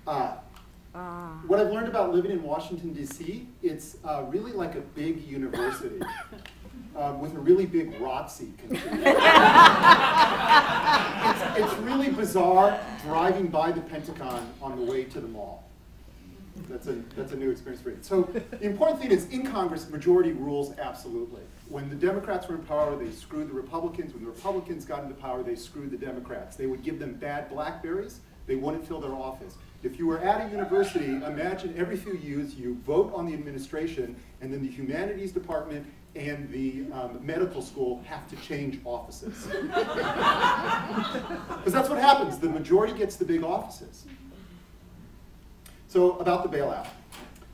What I've learned about living in Washington, D.C., it's really like a big university with a really big ROTC contingent. It's really bizarre driving by the Pentagon on the way to the mall. That's a new experience for you. So the important thing is, in Congress, majority rules absolutely. When the Democrats were in power, they screwed the Republicans. When the Republicans got into power, they screwed the Democrats. They would give them bad BlackBerries. They wouldn't fill their office. If you were at a university, imagine every few years you vote on the administration, and then the humanities department and the medical school have to change offices. Because that's what happens. The majority gets the big offices. So about the bailout.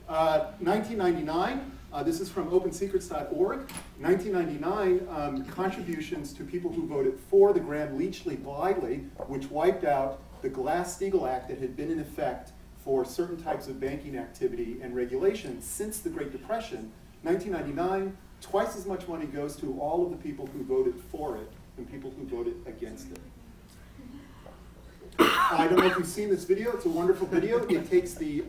1999, this is from opensecrets.org. 1999, contributions to people who voted for the Gramm-Leachley Bailout, which wiped out the Glass-Steagall Act that had been in effect for certain types of banking activity and regulation since the Great Depression. 1999, twice as much money goes to all of the people who voted for it than people who voted against it. I don't know if you've seen this video. It's a wonderful video. It takes the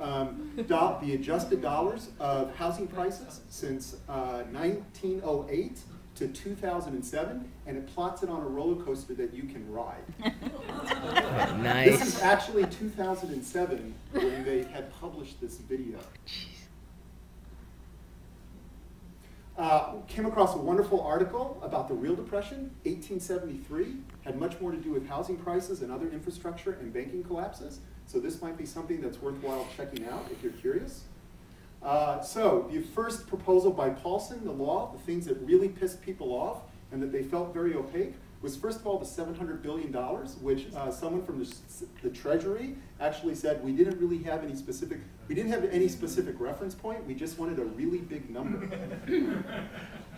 adjusted dollars of housing prices since 1908 to 2007, and it plots it on a roller coaster that you can ride. Nice. This is actually 2007 when they had published this video. Came across a wonderful article about the real depression, 1873, had much more to do with housing prices and other infrastructure and banking collapses. So this might be something that's worthwhile checking out if you're curious. So the first proposal by Paulson, the law, the things that really pissed people off and that they felt very opaque, was first of all the $700 billion, which someone from the Treasury actually said we didn't really have any specific, we didn't have any specific reference point, we just wanted a really big number.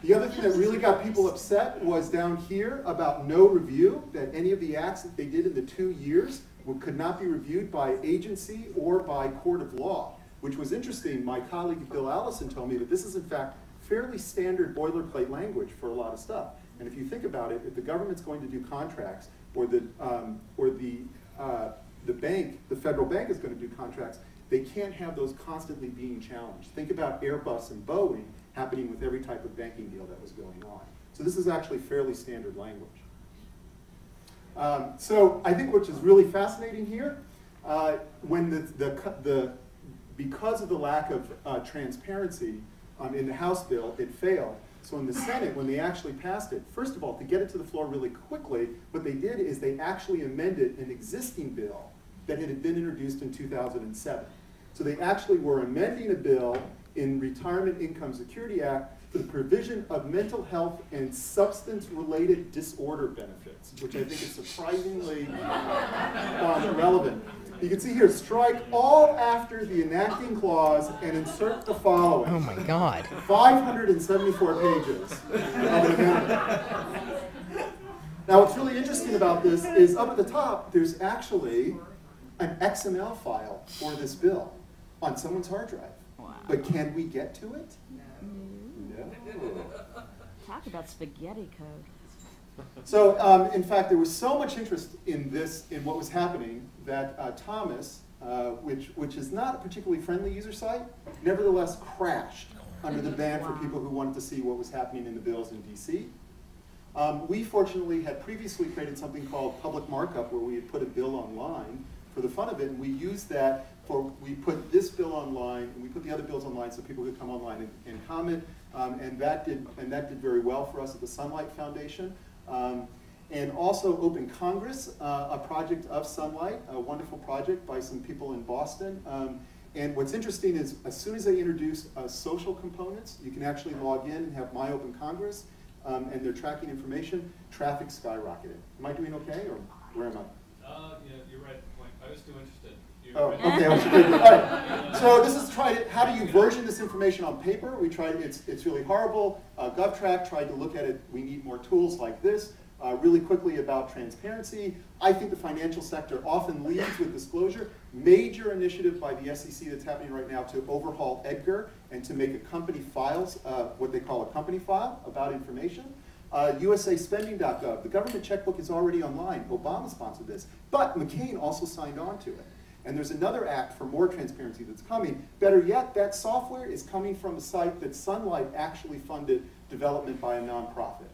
The other thing that really got people upset was down here about no review, that any of the acts that they did in the 2 years could not be reviewed by agency or by court of law, which was interesting. My colleague Bill Allison told me that this is in fact fairly standard boilerplate language for a lot of stuff. And if you think about it, if the government's going to do contracts, or the bank, the federal bank is going to do contracts, they can't have those constantly being challenged. Think about Airbus and Boeing happening with every type of banking deal that was going on. So this is actually fairly standard language. So I think which is really fascinating here, when because of the lack of transparency in the House bill, it failed. So in the Senate, when they actually passed it, first of all, to get it to the floor really quickly, what they did is they actually amended an existing bill that had been introduced in 2007. So they actually were amending a bill in Retirement Income Security Act for the provision of mental health and substance-related disorder benefits, which I think is surprisingly relevant. You can see here, strike all after the enacting clause and insert the following. Oh my God. 574 pages of an amendment. Now what's really interesting about this is up at the top, there's actually an XML file for this bill on someone's hard drive. Wow. But can we get to it? No. Talk about spaghetti code. So, in fact, there was so much interest in this, in what was happening, that Thomas, which is not a particularly friendly user site, nevertheless crashed under the ban for people who wanted to see what was happening in the bills in DC. We fortunately had previously created something called public markup, where we had put a bill online for the fun of it, and we used that for, we put this bill online, and we put the other bills online so people could come online and comment, and that did very well for us at the Sunlight Foundation. And also Open Congress, a project of Sunlight, a wonderful project by some people in Boston. And what's interesting is, as soon as they introduced social components, you can actually log in and have My Open Congress, and they're tracking information. Traffic skyrocketed. Am I doing okay, or where am I? Yeah, you're right. I was too interested. Oh, okay. I should all right. So this is how do you version this information on paper? We tried. It's really horrible. GovTrack tried to look at it. We need more tools like this. Really quickly about transparency. I think the financial sector often leads with disclosure. Major initiative by the SEC that's happening right now to overhaul EDGAR and to make a company files, what they call a company file about information. USAspending.gov. The government checkbook is already online. Obama sponsored this. But McCain also signed on to it. And there's another act for more transparency that's coming. Better yet, that software is coming from a site that Sunlight actually funded development by a nonprofit.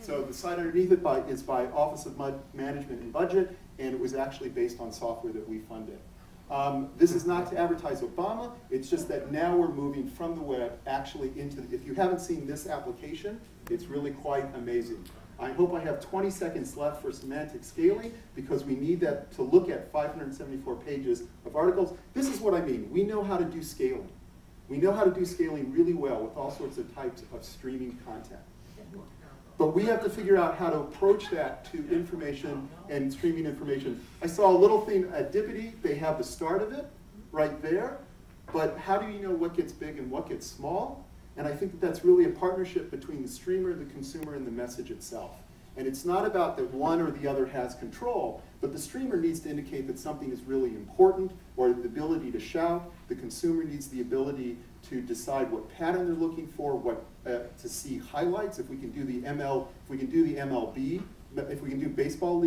So the site underneath it is by Office of Management and Budget, and it was actually based on software that we funded. This is not to advertise Obama, it's just that now we're moving from the web actually into, if you haven't seen this application, it's really quite amazing. I hope I have 20 seconds left for semantic scaling because we need that to look at 574 pages of articles. This is what I mean. We know how to do scaling. We know how to do scaling really well with all sorts of types of streaming content. But we have to figure out how to approach that to information and streaming information. I saw a little thing at Dippity. They have the start of it right there. But how do you know what gets big and what gets small? And I think that that's really a partnership between the streamer, the consumer, and the message itself. And it's not about that one or the other has control, but the streamer needs to indicate that something is really important, or the ability to shout. The consumer needs the ability to decide what pattern they're looking for, what to see highlights. If we can do the MLB, if we can do baseball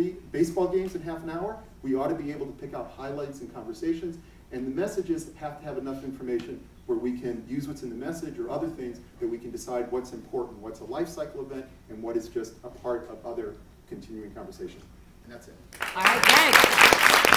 games in half an hour, we ought to be able to pick out highlights and conversations. And the messages have to have enough information where we can use what's in the message or other things that we can decide what's important, what's a life cycle event, and what is just a part of other continuing conversation. And that's it. All right, thanks.